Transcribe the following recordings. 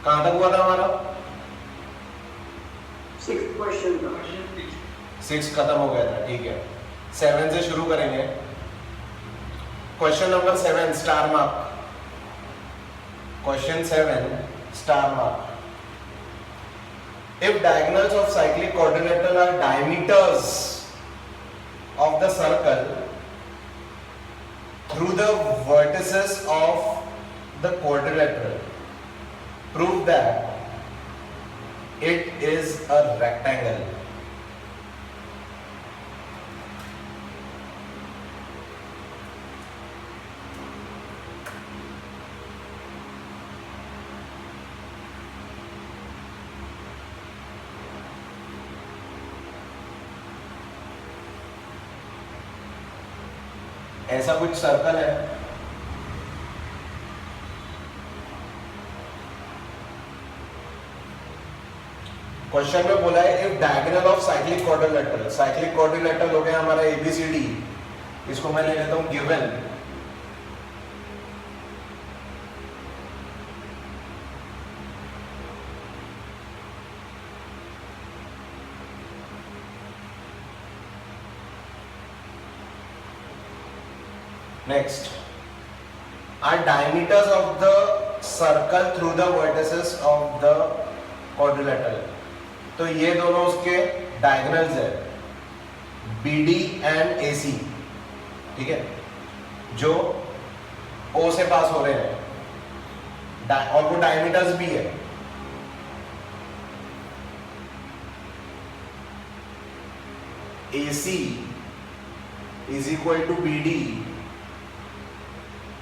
कहां तक हुआ था हमारा? 6th क्वेश्चन था। 6 खत्म हो गया था, ठीक है। 7 से शुरू करेंगे। Question number 7 star mark. Question 7 star mark. If diagonals of cyclic quadrilateral are diameters of the circle through the vertices of the quadrilateral, prove that it is a rectangle. ऐसा कुछ सर्कल है, क्वेश्चन में बोला है if diagonal of cyclic quadrilateral. Cyclic quadrilateral हो गया हमारा ABCD, इसको मैं ले लेता हूं given. Next, are diameters of the circle through the vertices of the quadrilateral। तो ये दोनों उसके डायगोनल्स है, BD एंड AC, ठीक है, जो O से पास हो रहे हैं, और वो डायमीटर्स भी है। AC is equal to BD,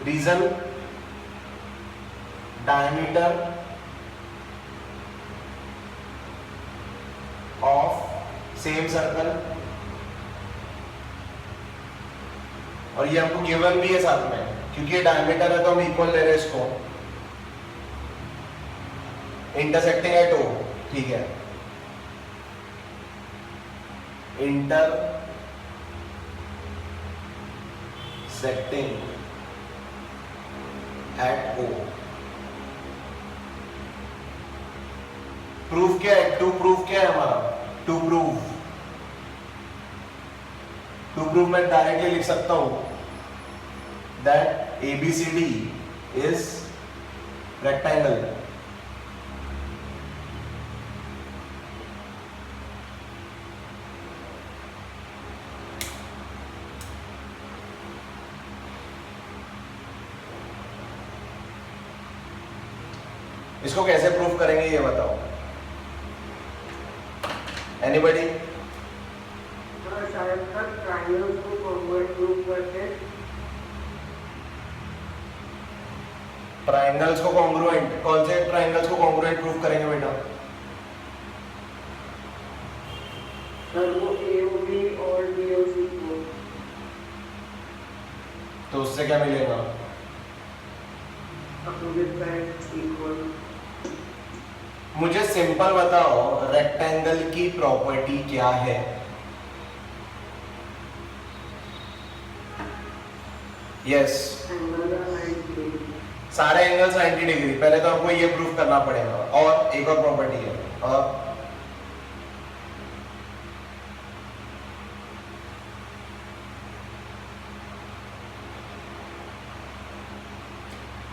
reason diameter of same circle, और ये हमको गिवन भी है साथ में, क्योंकि ये डायमीटर है तो हम इक्वल ले रहे हैं इसको, इंटरसेक्टिंग एट O, ठीक है, इंटरसेक्टिंग एट O। प्रूफ क्या है? टू प्रूफ क्या है हमारा? टू प्रूफ मैं डायरेक्टली लिख सकता हूं दैट ABCD इज रेक्टेंगल। इसको कैसे प्रूफ करेंगे ये बताओ, एनीबडी? शायद तक ट्रायंगल्स को कॉन्वर्ट प्रूफ करके। ट्रायंगल्स को कॉन्ग्रुएंट, कौन से ट्रायंगल्स को कॉन्ग्रुएंट प्रूफ करेंगे बेटा? सर वो AOB और DOC को। तो उससे क्या मिलेगा? Opposite side equal. मुझे सिंपल बताओ रेक्टेंगल की प्रॉपर्टी क्या है? यस, सारे एंगल्स 90 डिग्री। पहले तो हमको ये प्रूफ करना पड़ेगा, और एक और प्रॉपर्टी है, और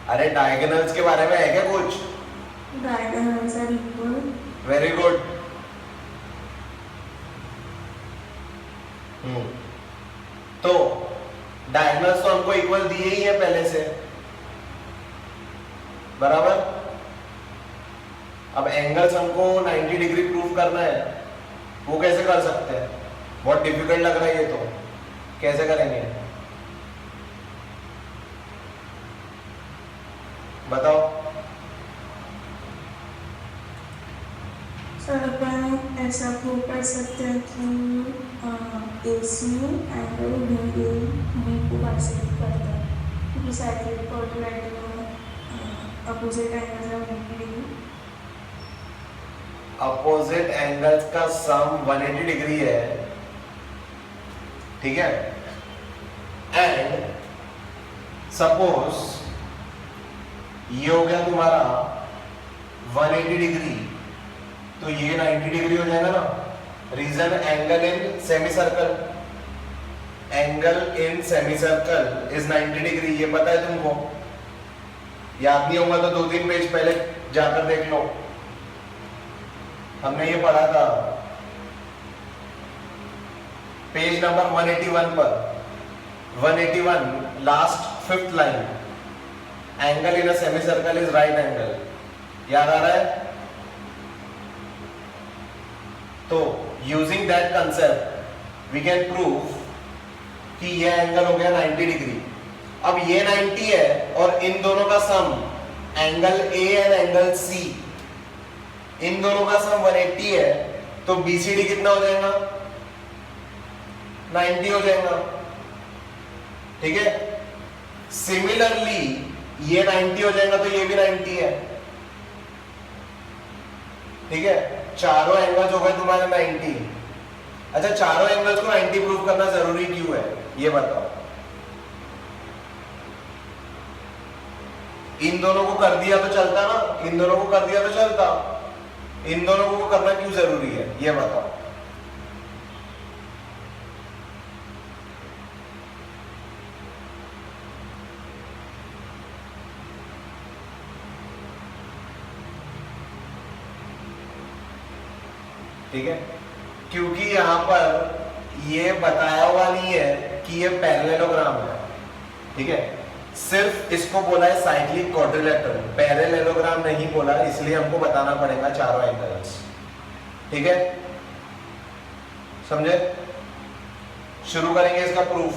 अरे डायगोनल्स के बारे में है क्या कुछ? Diagonals are equal. Very good. तो डायगोनल्स तो हमको इक्वल दिए ही है पहले से, बराबर। अब एंगल्स हमको 90 डिग्री प्रूफ करना है, वो कैसे कर सकते हैं? बहुत डिफिकल्ट लग रहा है ये, तो कैसे करेंगे बताओ? सर अपन ऐसा प्रूव कर सकते हैं कि AC एंगल BD को बाइसेक्ट करता है, क्योंकि साइक्लिक क्वाड्रिलेटरल में अपोजिट एंगल्स है 180 डिग्री। अपोजिट एंगल्स का सम 180 डिग्री है, ठीक है। एंड सपोज ये हो गया तुम्हारा 180 डिग्री, तो ये 90 डिग्री हो जाएगा ना। Reason angle in semi circle, angle in semi circle is 90 degree, ये पता है तुमको। याद नहीं होगा तो 2-3 पेज पहले जाकर देख लो, हमने ये पढ़ा था पेज नंबर 181 पर। 181 last 5th line, angle in a semi circle is right angle, याद आ रहा है? तो using that concept we can prove कि ये एंगल हो गया 90 डिग्री। अब ये 90 है और इन दोनों का sum angle A and angle C, इन दोनों का सम 180 है, तो बीसीडी कितना हो जाएगा? 90 हो जाएगा, ठीक है। सिमिलरली ये 90 हो जाएगा तो ये भी 90 है, ठीक है। चारों एंगल्स हो गए तुम्हारे 90। अच्छा, चारों एंगल्स को 90 प्रूव करना जरूरी क्यों है ये बताओ। इन दोनों को कर दिया तो चलता ना, इन दोनों को कर दिया तो चलता, इन दोनों को करना क्यों जरूरी है ये बताओ। ठीक है, क्योंकि यहां पर ये बताया हुआ नहीं है कि ये पैरेललोग्राम है, ठीक है। सिर्फ इसको बोला है साइक्लिक क्वाड्रिलेटरल, पैरेललोग्राम नहीं बोला, इसलिए हमको बताना पड़ेगा चारों एंगल्स, ठीक है। समझे? शुरू करेंगे इसका प्रूफ।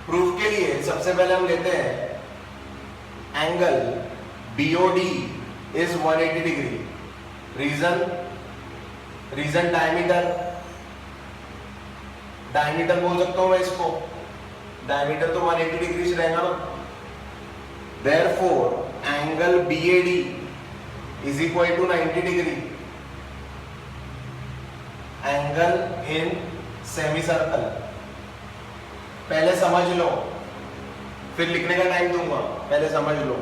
प्रूफ के लिए सबसे पहले हम लेते हैं angle BOD is 180 degree. Reason diameter, diameter बोल सकता हूं मैं इसको, डायमीटर तो 180 डिग्री से रहेगा ना। Therefore angle BAD is equal to 90 degree, angle in semi circle. पहले समझ लो, फिर लिखने का टाइम दूंगा, पहले समझ लो।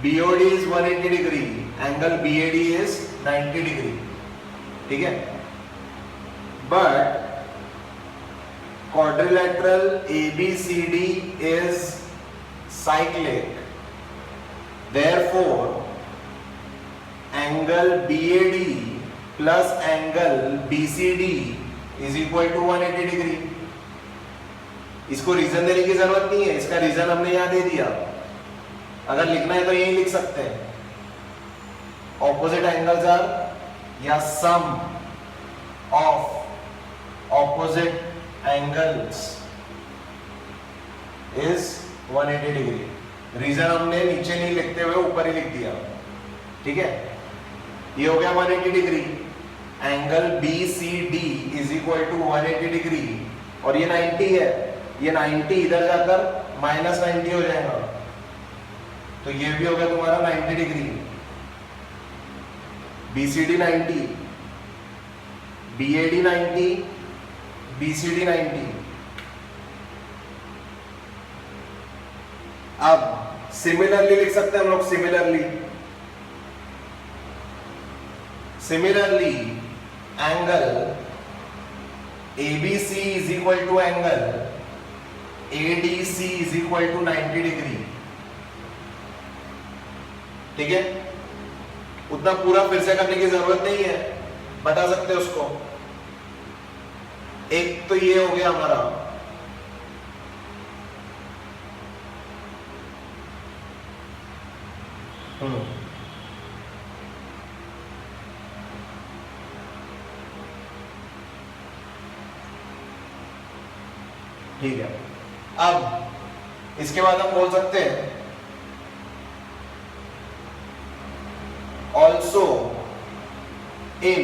BOD is 180 degree, angle BAD is 90 degree, ठीक है। But quadrilateral ABCD is cyclic, therefore angle BAD plus angle BCD is equal to 180 degree. इसको रीजन देने की जरूरत नहीं है, इसका रीजन हमने यहां दे दिया। अगर लिखना है तो यही लिख सकते हैं, ऑपोजिट एंगल्स आर या sum of opposite angles is 180 degree. Reason हमने नीचे नहीं लिखते हुए ऊपर ही लिख दिया, ठीक है। ये हो गया 180 degree, angle BCD is equal to 180 degree, और ये 90 है, ये 90 इधर जाकर -90 हो जाएगा, तो ये भी हो गया तुम्हारा 90 डिग्री। BCD 90, BAD 90, BCD 90। अब सिमिलरली लिख सकते हैं हम लोग, similarly angle ABC is equal to angle ADC is equal to 90 degree, ठीक है। उतना पूरा फिर से करने की जरूरत नहीं है, बता सकते हैं उसको। एक तो ये हो गया हमारा, ठीक है। अब इसके बाद हम बोल सकते हैं also in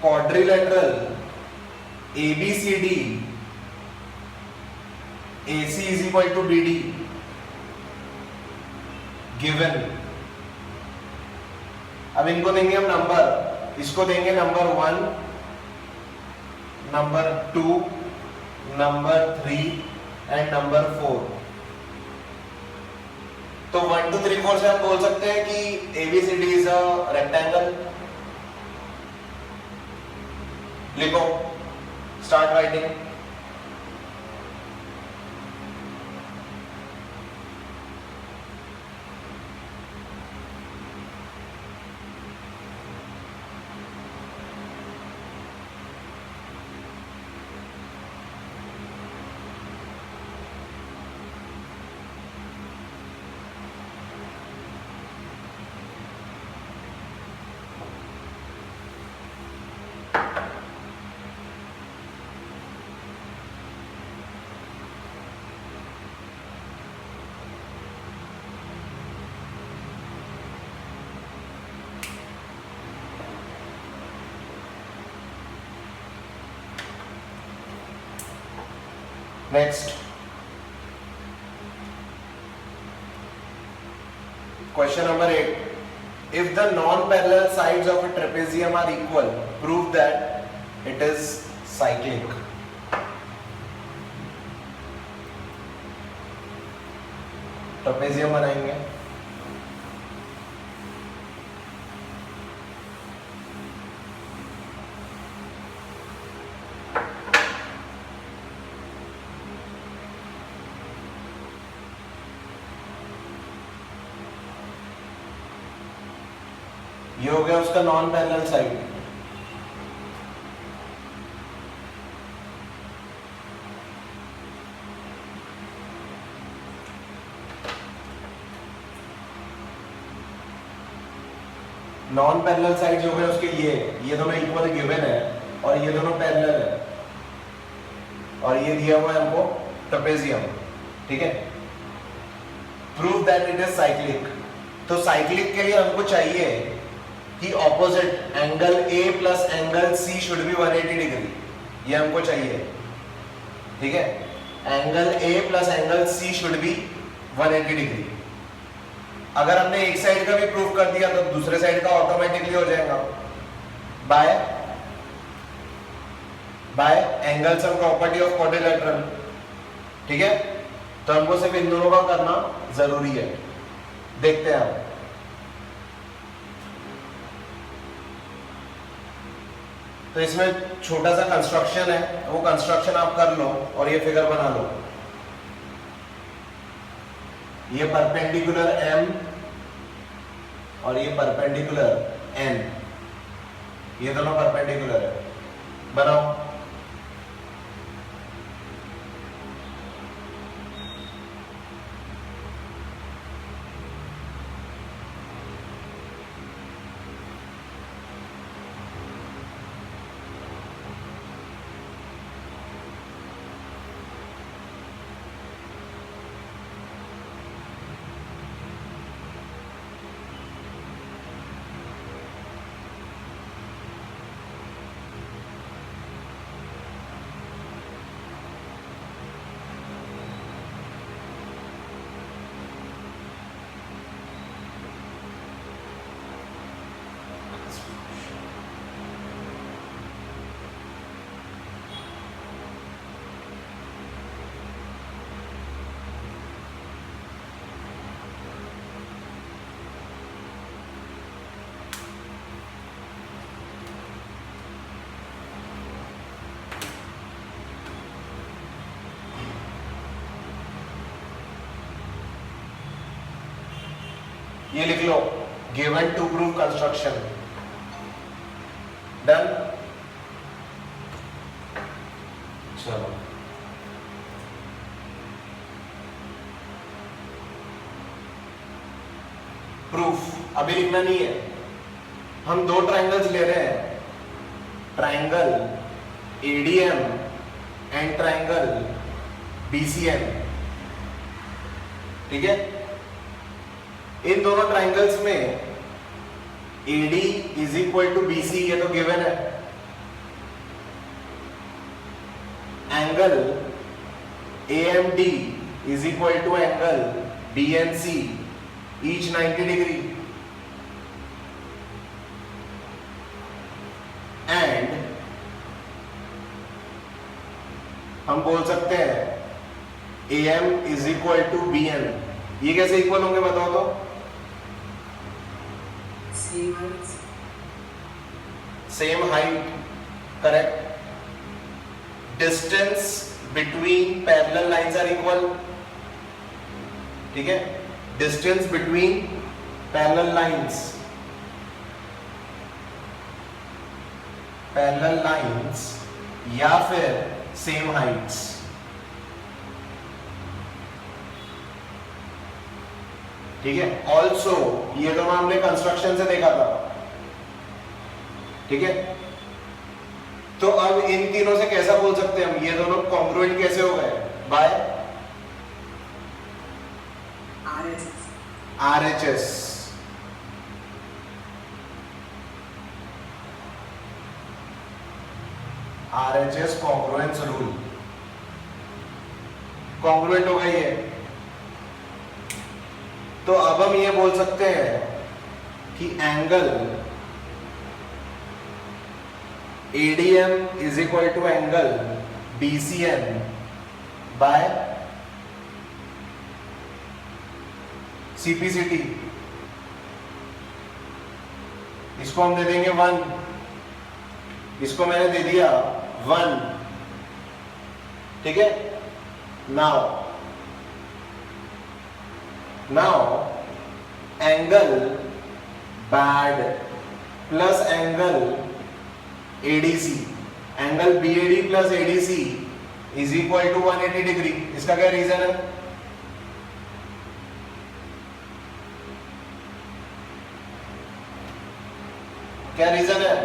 quadrilateral ABCD AC is equal to BD given। अब इनको देंगे हम नंबर, इसको देंगे number 1, number 2, number 3 and number 4। तो 1 2 3 4 से हम बोल सकते हैं कि ABCD इज अ रेक्टेंगल। लिखो, start writing. Next, question number 8. If the non-parallel sides of a trapezium are equal, prove that it is cyclic. Trapezium बनाएंगे। ये हो गया उसका non parallel side. Non parallel side हो गए उसके ये दोनों इक्वल गिवन है और ये दोनों पैरेलल है और ये दिया हुआ है हमको ट्रेपेजियम। ठीक है, prove that it is cyclic. तो साइक्लिक के लिए हमको चाहिए कि opposite angle A plus angle C should be 180 degree, ये हमको चाहिए। ठीक है, angle A plus angle C should be 180 degree. अगर हमने एक साइड का भी प्रूफ कर दिया तो दूसरे साइड का ऑटोमेटिकली हो जाएगा bye angle sum property of quadrilateral. ठीक है, तो हमको सिर्फ इन दोनों का करना जरूरी है। देखते हैं हम। तो इसमें छोटा सा कंस्ट्रक्शन है, वो कंस्ट्रक्शन आप कर लो और ये फिगर बना लो। ये परपेंडिकुलर M और ये परपेंडिकुलर N, ये दोनों परपेंडिकुलर है। बनाओ। ये लिख लो, given to prove construction. Done. चलो, प्रूफ अभी लिखना नहीं है। हम दो ट्रायंगल्स ले रहे हैं, triangle ADM and triangle BCM। ठीक है, इन दोनों ट्रायंगल्स में AD is equal to BC, ये तो गिवन है। Angle AMD is equal to angle BNC, each 90 degree. And हम बोल सकते हैं AM is equal to BN, ये कैसे इक्वल होंगे बताओ तो? Same height, correct. Distance between parallel lines are equal. ठीक है, distance between parallel lines, parallel lines या फिर सेम हाइट्स. ठीक है. ऑल्सो ये दोनों हमने कंस्ट्रक्शन से देखा था. ठीक है, तो अब इन तीनों से कैसा बोल सकते हैं हम, ये दोनों कॉन्ग्रुएंट कैसे हो गए? By RHS. RHS congruence rule. Congruent हो गई है. तो अब हम ये बोल सकते हैं कि angle ADM is equal to angle BCN by CPCT. इसको हम दे देंगे 1, इसको मैंने दे दिया 1. ठीक है. Now angle BAD plus angle ADC, angle BAD plus ADC is equal to 180 degree. इसका क्या रीजन है? क्या रीजन है?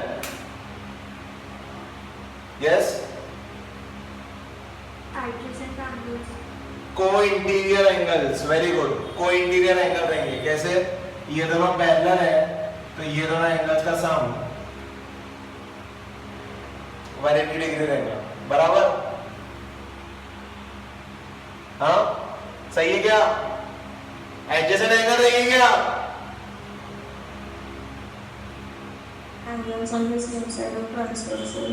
Yes, co interior angles. Very good. Co interior angle रहेंगे. कैसे? ये दोनों पैरेलल है तो ये दोनों एंगल्स का सम 180 डिग्री रहेगा. बराबर? हाँ, सही है क्या? एडजेसेंट एंगल रहेंगे क्या? angles on the same side of transversal.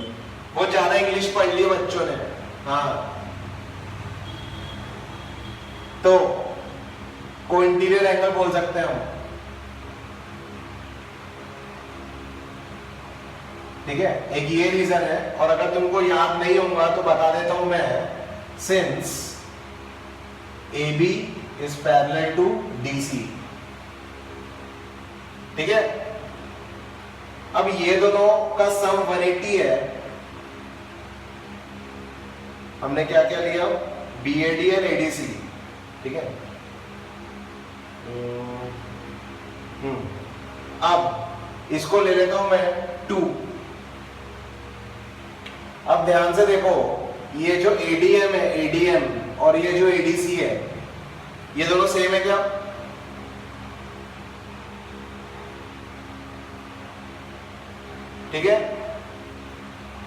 वो ज्यादा इंग्लिश पढ़ ली बच्चों ने. हाँ, तो को इंटीरियर एंगल बोल सकते हैं हम. ठीक है, एक ये रीजन है. और अगर तुमको याद नहीं होगा तो बता देता हूं मैं. Since AB is parallel to DC. ठीक है, अब ये दोनों का सम 180 है. हमने क्या क्या लिया? BAD और ADC. ठीक है. अब इसको ले लेता हूं मैं 2. अब ध्यान से देखो, ये जो ADM है, ADM और ये जो ADC है, ये दोनों सेम है क्या? ठीक है.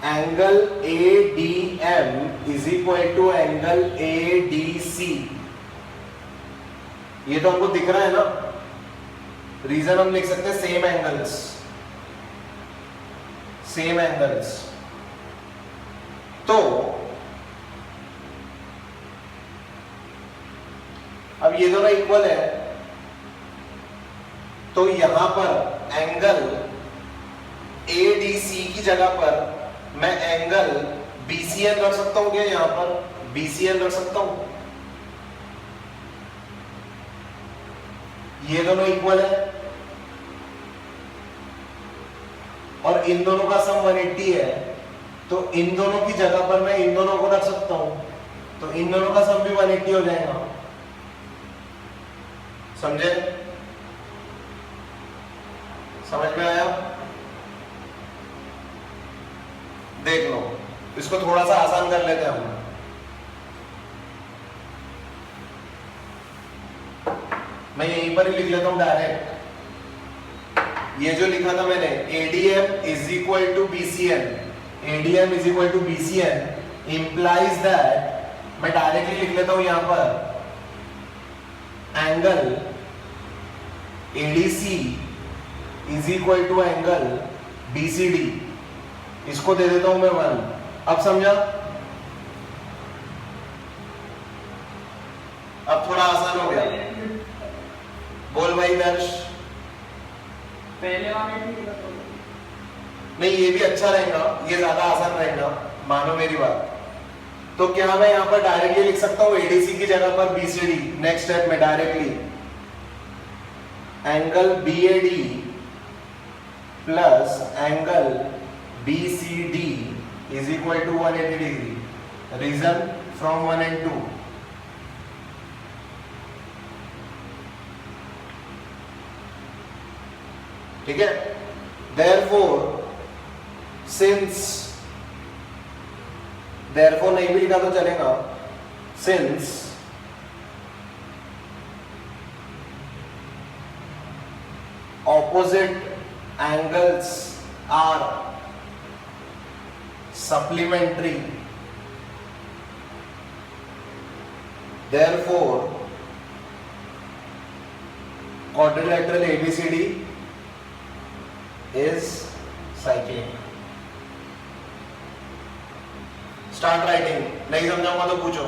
Angle ADM is equal to angle ADC. ये तो हमको दिख रहा है ना. रीजन हम लिख सकते हैं सेम एंगल्स. Same angles. तो अब ये दोनों इक्वल है तो यहां पर एंगल ADC की जगह पर मैं एंगल BCN रख सकता हूं क्या? यहां पर BCN रख सकता हूं. ये दोनों इक्वल है और इन दोनों का सम 180 है तो इन दोनों की जगह पर मैं इन दोनों को रख सकता हूं तो इन दोनों का सम भी 180 हो जाएगा. समझे? समझ में आया? देख लो, इसको थोड़ा सा आसान कर लेते हैं हम. मैं यहीं पर ही लिख लेता हूं डायरेक्ट. ये जो लिखा था मैंने ADM is equal to BCN, ADM is equal to BCN implies that, मैं डायरेक्टली लिख लेता हूं यहां पर angle ADC is equal to angle BCD. इसको दे देता हूं मैं 1. अब समझा? अब थोड़ा आसान हो गया. बोल भाई दर्श। पहले वाले ठीक है तो नहीं, ये भी अच्छा रहेगा, ये ज्यादा आसान रहेगा, मानो मेरी बात। तो क्या मैं यहाँ पर डायरेक्ट ये लिख सकता हूँ एडीसी की जगह पर बीसीडी? नेक्स्ट स्टेप में directly angle BAD plus angle BCD is equal to 180 degree. Reason from 1 and 2। ठीक है, therefore since, therefore नहीं भी लिखा तो चलेगा, since opposite angles are supplementary, therefore quadrilateral ABCD is cyclic। Start writing, नहीं समझाऊंगा तो पूछो।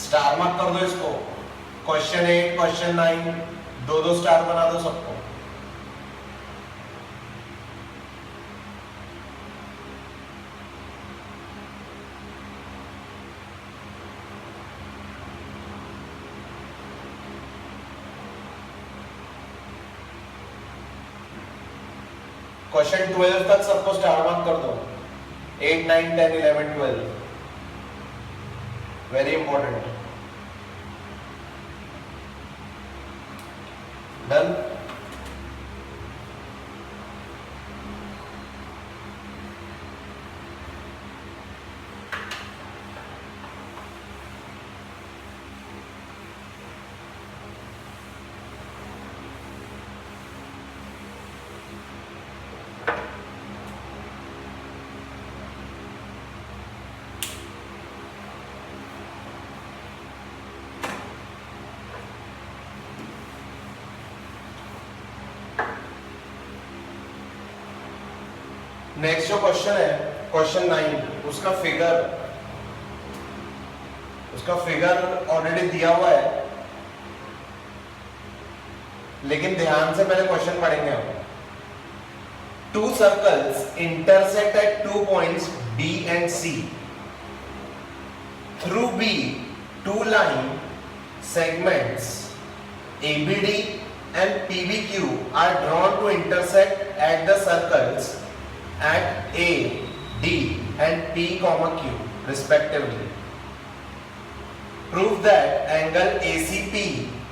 स्टार मार्क कर दो इसको। क्वेश्चन 8, क्वेश्चन 9 दो स्टार बना दो सबको। क्वेश्चन 12 तक सबको स्टार मार्क कर दो। 8, 9, 10, 11, 12 वेरी इंपॉर्टेंट। डन। नेक्स्ट जो क्वेश्चन है, क्वेश्चन 9, उसका फिगर ऑलरेडी दिया हुआ है, लेकिन ध्यान से पहले क्वेश्चन पढ़ेंगे हम। Two circles intersect at 2 points B and C. Through B, 2 line segments ABD and PBQ are drawn to intersect at the circles at A, D and P, Q respectively. Prove that angle ACP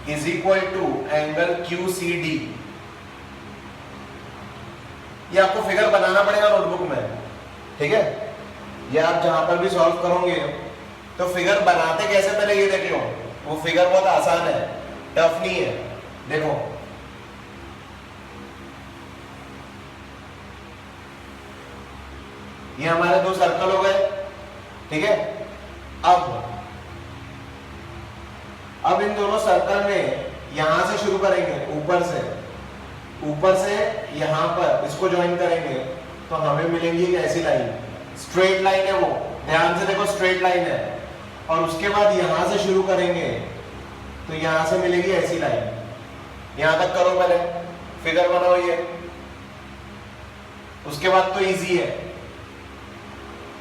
is equal to angle QCD. ये आपको figure बनाना पड़ेगा notebook में, ठीक है? ये आप जहां पर भी सॉल्व करोगे तो फिगर बनाते कैसे पहले ये देख लो। वो फिगर बहुत आसान है, टफ नहीं है। देखो ये हमारे 2 सर्कल हो गए, ठीक है? अब इन दोनों सर्कल में यहां से शुरू करेंगे, ऊपर से यहां पर इसको ज्वाइन करेंगे तो हमें मिलेंगी एक ऐसी लाइन, स्ट्रेट लाइन है वो, ध्यान से देखो स्ट्रेट लाइन है। और उसके बाद यहां से शुरू करेंगे तो यहां से मिलेगी ऐसी लाइन। यहां तक करो, पहले फिगर बनाओ ये, उसके बाद तो इजी है।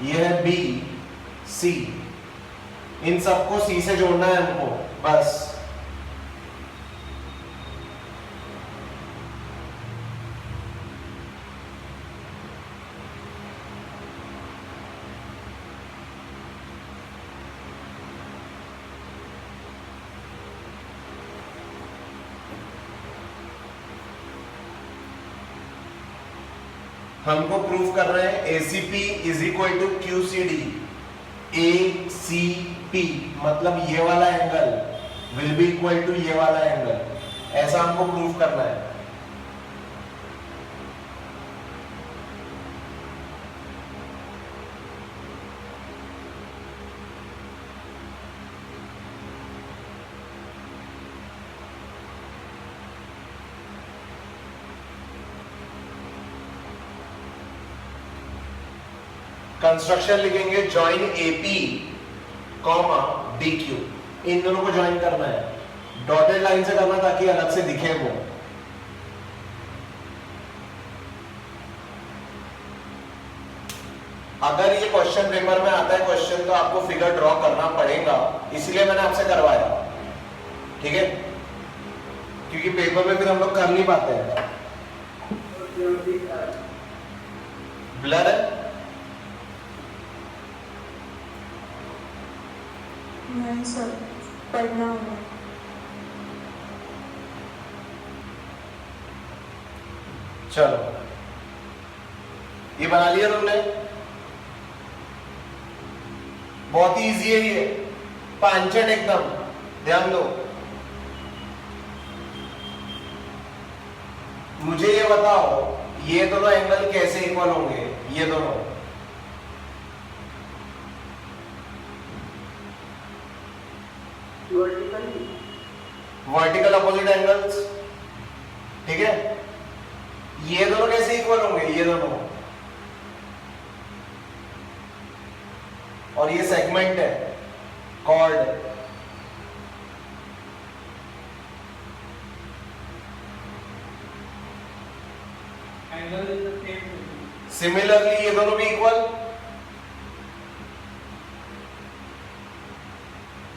ये है बी सी, इन सबको सी से जोड़ना है हमको बस। हमको प्रूव कर रहे हैं ACP is equal to QCD। ACP मतलब ये वाला angle will be equal to ये वाला एंगल, ऐसा हमको प्रूव करना है। कंस्ट्रक्शन लिखेंगे ज्वाइन एपी कॉमा डीक्यू, इन दोनों को ज्वाइन करना है, डॉटेड लाइन से करना ताकि अलग से दिखे वो। अगर ये क्वेश्चन पेपर में आता है क्वेश्चन तो आपको फिगर ड्रॉ करना पड़ेगा, इसलिए मैंने आपसे करवाया, ठीक है, क्योंकि पेपर में फिर हम लोग कर नहीं पाते हैं। ब्लर है, नहीं सर, पढ़ना होगा। चलो ये बना लिया तुमने, बहुत ही इजी है ये, पांचट एकदम, ध्यान दो। मुझे ये बताओ ये दोनों एंगल कैसे इक्वल होंगे, ये दोनों वर्टिकल अपोजिट एंगल्स, ठीक है। ये दोनों कैसे इक्वल होंगे, ये दोनों, और ये सेगमेंट है कॉर्ड, सिमिलरली ये दोनों भी इक्वल,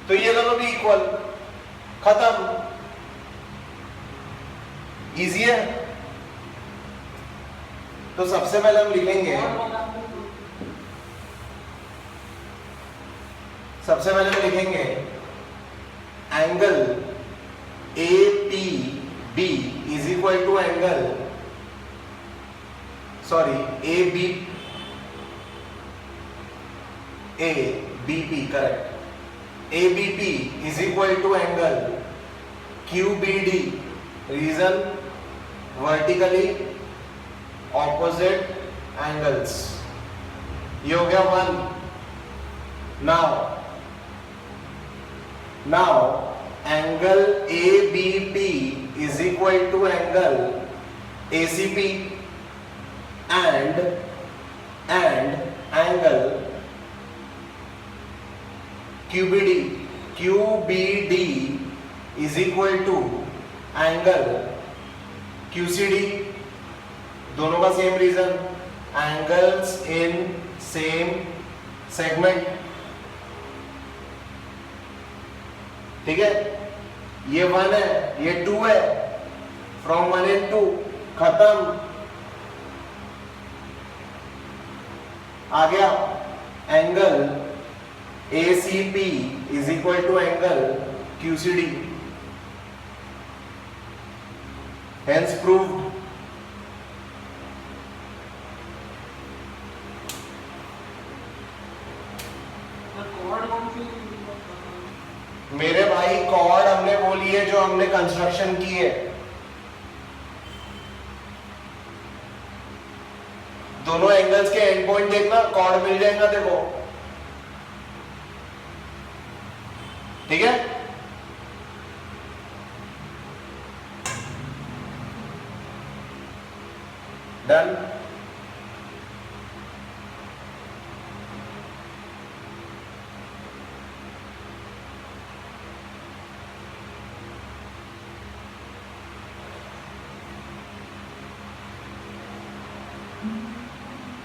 तो ये दोनों भी इक्वल, खत्म, इजी है। तो सबसे पहले हम लिखेंगे, सबसे पहले हम लिखेंगे angle APB is equal to angle, sorry ABP correct, ABP is equal to angle QBD, reason vertically opposite angles, ये हो गया one. now angle ABP is equal to angle ACP and angle QBD is equal to angle QCD, दोनों का same reason, angles in same segment, ठीक है। ये one है, ये टू है, फ्रॉम वन एंड टू, खत्म, आ गया angle ACP is equal to angle QCD, hence proved. मेरे भाई कॉर्ड हमने वो लिए जो हमने कंस्ट्रक्शन की है, दोनों एंगल्स के एंड पॉइंट देखना, कॉर्ड मिल जाएगा देखो, ठीक है। डन।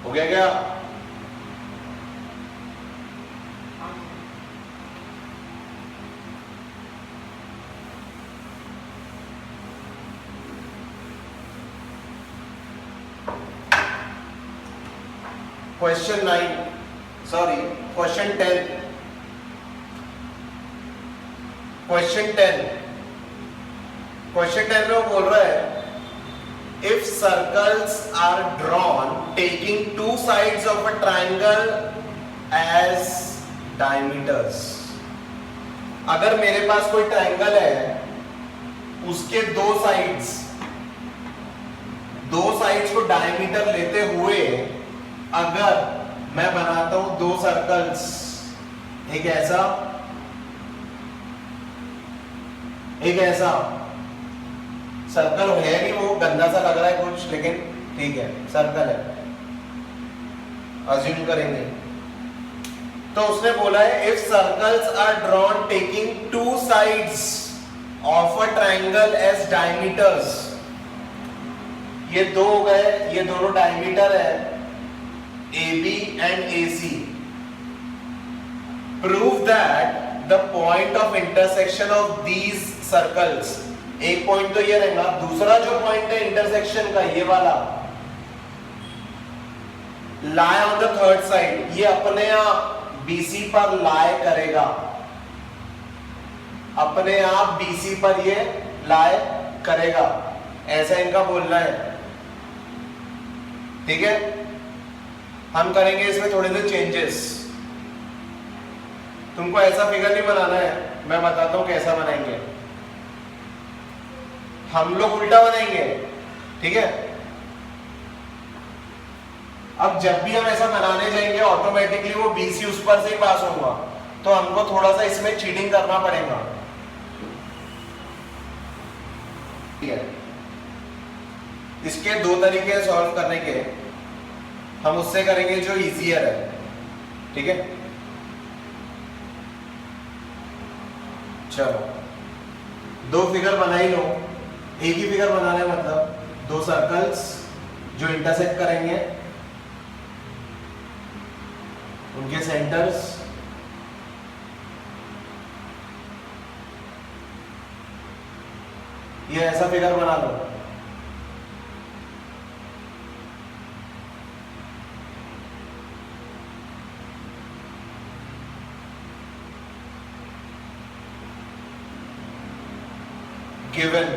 हो गया क्या? क्वेश्चन 9, सॉरी क्वेश्चन 10, क्वेश्चन 10 में वो बोल रहा है if circles are drawn taking two sides of a triangle as diameters, अगर मेरे पास कोई ट्रायंगल है उसके दो साइड्स को डायमीटर लेते हुए अगर मैं बनाता हूं दो सर्कल्स, एक ऐसा एक ऐसा, सर्कल है नहीं, वो गंदा सा लग रहा है कुछ, लेकिन ठीक है सर्कल है, अज्यूम करेंगे। तो उसने बोला है if circles are drawn taking two sides of a triangle as diameters, ये दो हो गए, ये दोनों डायमीटर है AB and AC, prove that the point of intersection of these circles, एक पॉइंट तो ये रहेगा, दूसरा जो पॉइंट है इंटरसेक्शन का ये वाला, lie on the third side, ये अपने आप BC पर lie करेगा, अपने आप BC पर ये lie करेगा, ऐसा इनका बोलना है। ठीक है, हम करेंगे इसमें थोड़े से चेंजेस। तुमको ऐसा फिगर नहीं बनाना है, मैं बताता हूं कैसा बनाएंगे। हम लोग उल्टा बनाएंगे, ठीक है। अब जब भी हम ऐसा बनाने जाएंगे ऑटोमेटिकली वो BC उस पर से ही पास होगा, तो हमको थोड़ा सा इसमें चीटिंग करना पड़ेगा। ठीक है, इसके दो तरीके हैं सॉल्व करने के, हम उससे करेंगे जो इजियर है। ठीक है, चलो दो फिगर बना ही लो, एक ही फिगर बनाना है, मतलब दो सर्कल्स जो इंटरसेक्ट करेंगे, उनके सेंटर्स, ये ऐसा फिगर बना लो। Given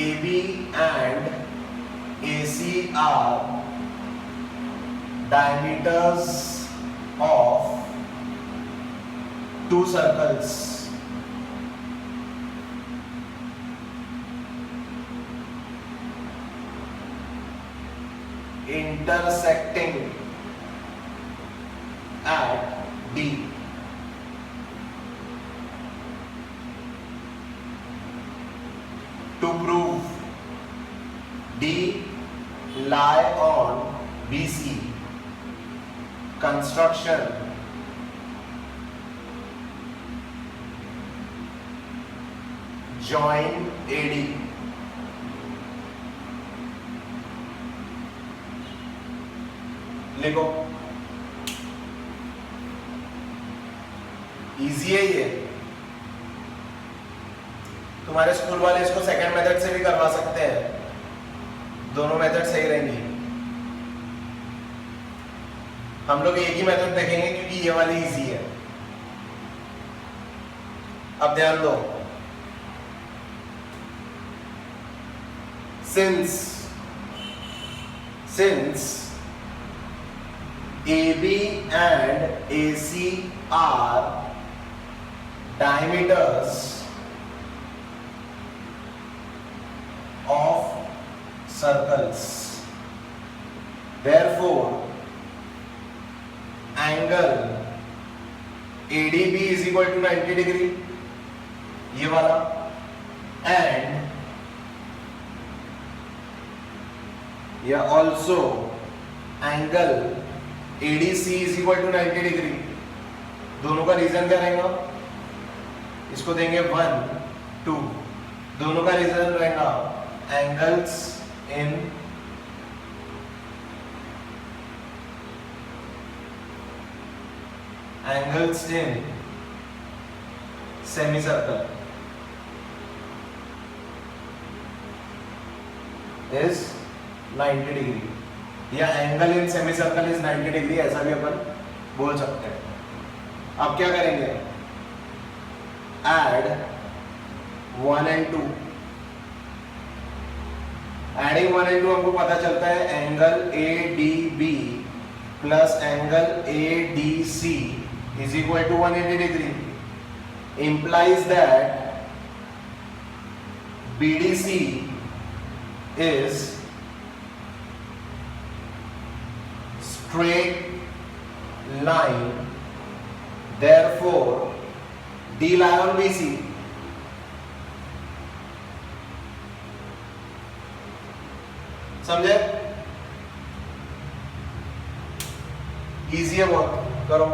AB and AC are diameters of two circles. Intersecting at D. To prove D lie on BC, construction join AD. लिखो, इजी है ये, तुम्हारे स्कूल वाले इसको सेकंड मेथड से भी करवा सकते हैं, दोनों मेथड सही रहेंगी। हम लोग एक ही मेथड देखेंगे क्योंकि ये वाली इजी है। अब ध्यान दो, since AB and AC are diameters of circles, therefore angle ADB is equal to 90 degree, ये वाला, and या also angle ADC is equal to 90 degree। दोनों का रीजन क्या रहेगा, इसको देंगे 1 2, दोनों का रीजन रहेगा angles in semi circle is 90 degree, या angle in semi circle is 90 degree, ऐसा भी अपन बोल सकते हैं। अब क्या करेंगे, ऐड 1 and 2, एडिंग 1 and 2 हमको पता चलता है angle ADB plus angle ADC is equal to 180 degree, implies that BDC is straight line, therefore D lie on BC, समझे? इजी है बहुत, करो।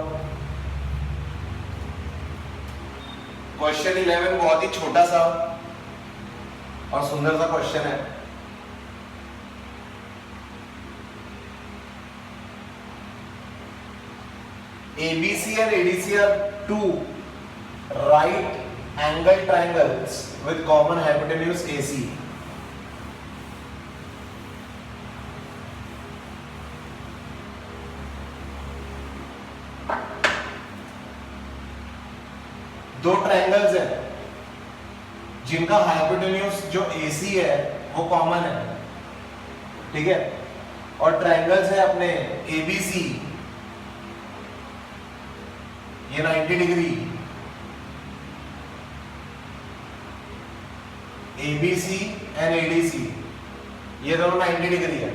क्वेश्चन 11 बहुत ही छोटा सा और सुंदर सा क्वेश्चन है। ABC and ADC are two right angle triangles with common hypotenuse AC. दो ट्रायंगल्स हैं जिनका हाइपोटेन्यूज जो AC है वो कॉमन है, ठीक है? और ट्रायंगल्स है अपने ABC, ये 90 डिग्री, ABC एंड ADC ये दोनों 90 डिग्री है।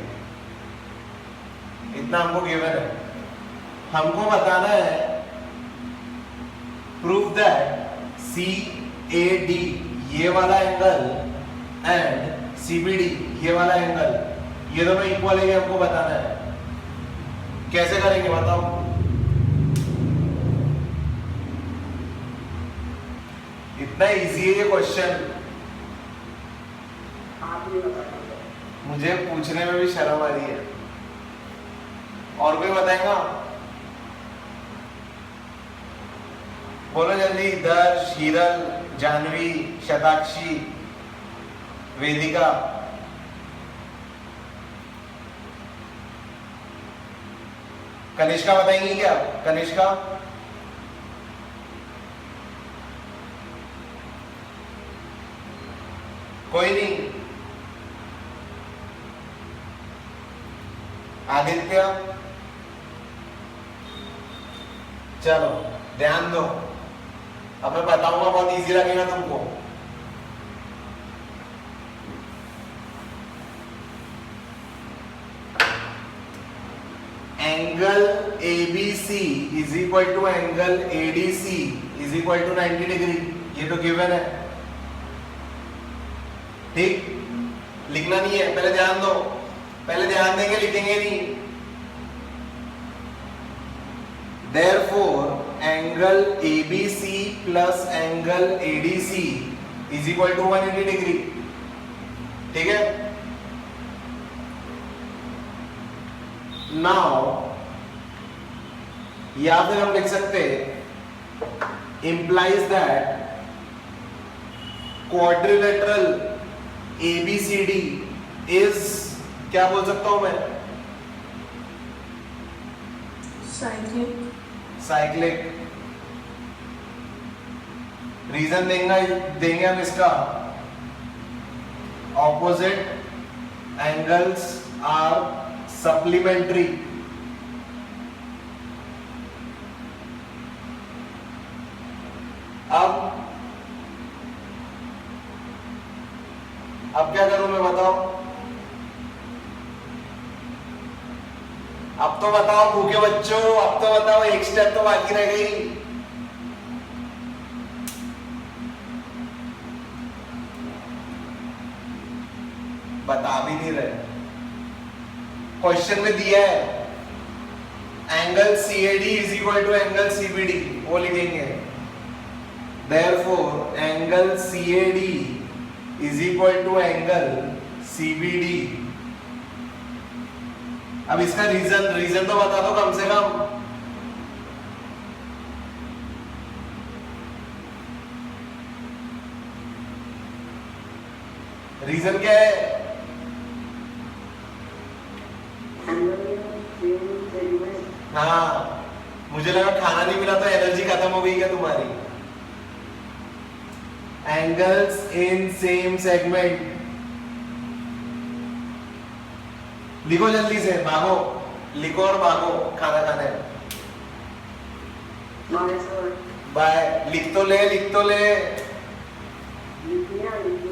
इतना हमको गिवन है। हमको बताना है प्रूव दैट CAD ये वाला एंगल एंड CBD ये वाला एंगल ये दोनों इक्वल है, ये हमको बताना है। कैसे करेंगे बताओ? इतना इजी है ये क्वेश्चन, आप ये बताइए। मुझे पूछने में भी शर्म आ रही है। और कोई बताएगा? बोलो जल्दी। दर्श, हीरल, जानवी, शताक्षी, वेदिका। कनिष्का बताएंगी क्या? कनिष्का? कोई नहीं। आदित्य? चलो ध्यान दो, अब मैं बताऊंगा, बहुत इजी लगेगा तुमको। Angle ABC is equal to angle ADC is equal to 90 degree, ये तो गिवन है, ठीक? लिखना नहीं है, पहले ध्यान दो। पहले ध्यान देंगे, लिखेंगे नहीं। Therefore, angle ABC plus angle ADC is equal to 180 degree, ठीक है? Now, या फिर हम लिख सकते implies that quadrilateral ABCD is, क्या बोल सकता हूं मैं? साइक्लिक। साइक्लिक। रीजन देंगे हम इसका। Opposite angles are supplementary. अब क्या करूं मैं, बताओ? अब तो बताओ भूखे बच्चों, अब तो बताओ, एक स्टेप तो बाकी रह गई। बता भी नहीं रहे। क्वेश्चन में दिया है angle CAD is equal to angle CBD, वो लिखेंगे। Therefore, angle CAD is equal to angle CBD। अब इसका रीजन तो बता दो कम से कम। रीजन क्या है? हाँ, मुझे लगा खाना नहीं मिला तो एनर्जी खत्म हो गई क्या तुम्हारी? Angles in same segment. लिखो जल्दी से, भागो, लिखो और भागो, खाना खाना है। Bye sir. बाय। लिख तो ले, लिख तो ले। लिखिए।